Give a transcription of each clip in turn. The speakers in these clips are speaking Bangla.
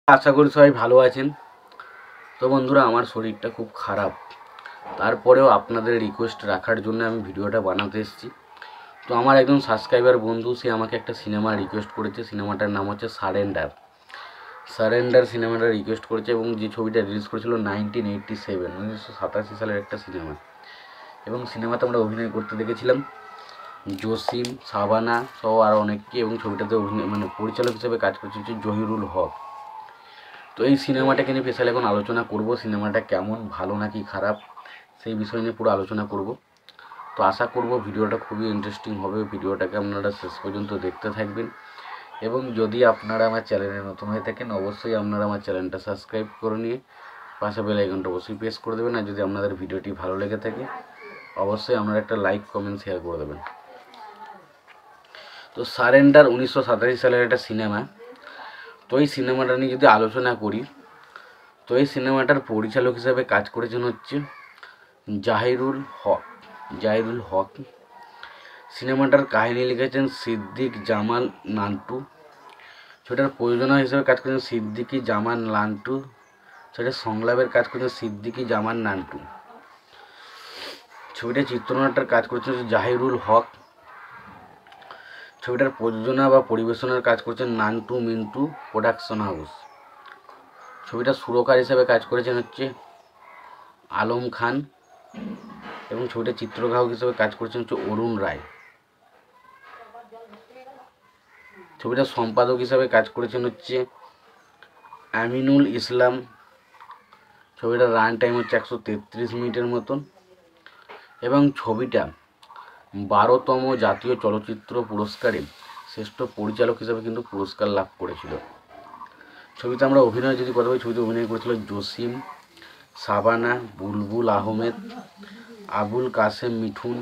আশা করি সবাই ভালো আছেন। তো বন্ধুরা, আমার শরীরটা খুব খারাপ, তারপরেও আপনাদের রিকোয়েস্ট রাখার জন্য আমি ভিডিওটা বানাতে এসেছি। তো আমার একজন সাবস্ক্রাইবার বন্ধু, সে আমাকে একটা সিনেমা রিকোয়েস্ট করেছে। সিনেমাটার নাম হচ্ছে সারেন্ডার সিনেমাটা রিকোয়েস্ট করেছে, এবং যে ছবিটা রিলিজ করেছিল 1987 সালের একটা সিনেমা। এবং সিনেমাতে আমরা অভিনয় করতে দেখেছিলাম জসিম, সাবানা সহ আরও অনেককে, এবং ছবিটাতে অভিনয় পরিচালক হিসেবে কাজ করছে হচ্ছে জহিরুল হক। তো এই সিনেমাটাকে নিয়ে স্পেশাল এখন আলোচনা করব। সিনেমাটা কেমন, ভালো নাকি খারাপ, সেই বিষয় নিয়ে পুরো আলোচনা করব। তো আশা করব ভিডিওটা খুবই ইন্টারেস্টিং হবে। ভিডিওটাকে আপনারা শেষ পর্যন্ত দেখতে থাকবেন, এবং যদি আপনারা আমার চ্যানেলে নতুন হয়ে থাকেন অবশ্যই আপনারা আমার চ্যানেলটা সাবস্ক্রাইব করে নিয়ে পাশে বেল আইকনটা অবশ্যই প্রেস করে দেবেন। আর যদি আপনাদের ভিডিওটি ভালো লেগে থাকে অবশ্যই আপনারা একটা লাইক, কমেন্ট, শেয়ার করে দেবেন। তো সারেন্ডার 1987 সালের একটা সিনেমা। তো এই সিনেমাটা নিয়ে যদি আলোচনা করি, তো এই সিনেমাটার পরিচালক হিসেবে কাজ করেছেন হচ্ছে জাহিরুল হক। সিনেমাটার কাহিনী লিখেছেন সিদ্দিক জামাল নান্টু। সেটার প্রযোজনা হিসেবে কাজ করেছেন সিদ্দিকি জামান নান্টু। সেটার সংলাপের কাজ করেছেন সিদ্দিকি জামান নান্টু। ছবিটার চিত্রনাট্যের কাজ করেছেন জাহিরুল হক। ছবিটার প্রযোজনা বা পরিবেশনার কাজ করেছেন নান্টু মিন্টু প্রোডাকশন হাউস। ছবিটার সুরকার হিসেবে কাজ করেছেন হচ্ছে আলম খান, এবং ছবিটার চিত্রগ্রাহক হিসেবে কাজ করেছেন হচ্ছে অরুণ রায়। ছবিটার সম্পাদক হিসাবে কাজ করেছেন হচ্ছে আমিনুল ইসলাম। ছবিটার রান টাইম হচ্ছে 133 মিনিটের মতন, এবং ছবিটা 12তম জাতীয় চলচ্চিত্র পুরস্কারে শ্রেষ্ঠ পরিচালক হিসাবে কিন্তু পুরস্কার লাভ করেছিল। ছবিতে আমরা অভিনয় যদি কথা বলি, ছবিতে অভিনয় করেছিল জসিম, সাবানা, বুলবুল আহমেদ, আবুল কাসেম মিঠুন,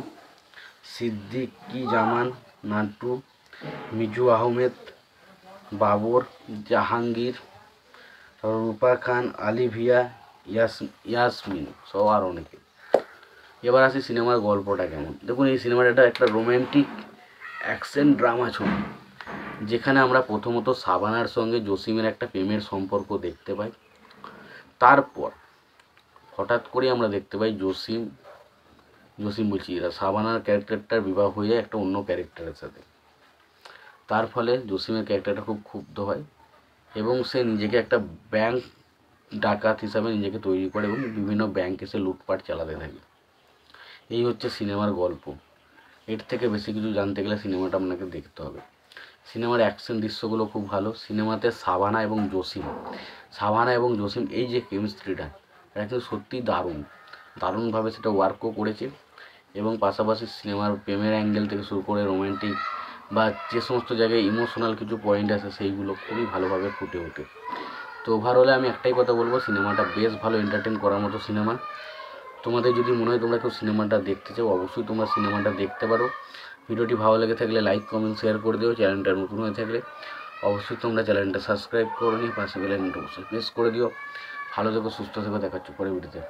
সিদ্দিকি জামান নান্টু, মিজু আহমেদ, বাবর, জাহাঙ্গীর, রূপা খান, আলিভিয়া, ইয়াসমিন সহ আর অনেকে। এবার আসি সিনেমার গল্পটা কেমন। দেখুন, এই সিনেমাটা একটা রোম্যান্টিক অ্যাকশন ড্রামা ছবি, যেখানে আমরা প্রথমত সাবানার সঙ্গে জসিমের একটা প্রেমের সম্পর্ক দেখতে পাই। তারপর হঠাৎ করে আমরা দেখতে পাই সাবানার ক্যারেক্টারটার বিবাহ হয়ে যায় একটা অন্য ক্যারেক্টারের সাথে। তার ফলে জসিমের ক্যারেক্টারটা খুব ক্ষুব্ধ হয়, এবং সে নিজেকে একটা ব্যাংক ডাকাত হিসাবে নিজেকে তৈরি করে, এবং বিভিন্ন ব্যাংকে সে লুটপাট চালাতে থাকে। এই হচ্ছে সিনেমার গল্প। এর থেকে বেশি কিছু জানতে গেলে সিনেমাটা আপনাকে দেখতে হবে। সিনেমার অ্যাকশন দৃশ্যগুলো খুব ভালো। সিনেমাতে সাবানা এবং জসিম এই যে কেমিস্ট্রিটা, এটা কিন্তু সত্যিই দারুণভাবে সেটা ওয়ার্কও করেছে। এবং পাশাপাশি সিনেমার প্রেমের অ্যাঙ্গেল থেকে শুরু করে রোম্যান্টিক বা যে সমস্ত জায়গায় ইমোশনাল কিছু পয়েন্ট আছে সেইগুলো খুবই ভালোভাবে ফুটে ওঠে। তো ওভারঅলে আমি একটাই কথা বলবো, সিনেমাটা বেশ ভালো, এন্টারটেন করার মতো সিনেমা। তোমাদের যদি মনে হয় তোমরা কেউ সিনেমাটা দেখতে চাও অবশ্যই তোমরা সিনেমাটা দেখতে পারো। ভিডিওটি ভালো লেগে থাকলে লাইক, কমেন্ট, শেয়ার করে দিও। চ্যানেলটা নতুন হয়ে থাকলে অবশ্যই তোমরা চ্যানেলটা সাবস্ক্রাইব করে নিয়ে পাশে বেল আইকনটা অবশ্যই প্রেস করে দিও। ভালো থেকো, সুস্থ থেকো, দেখাচ্ছ পরে ভিডিওতে।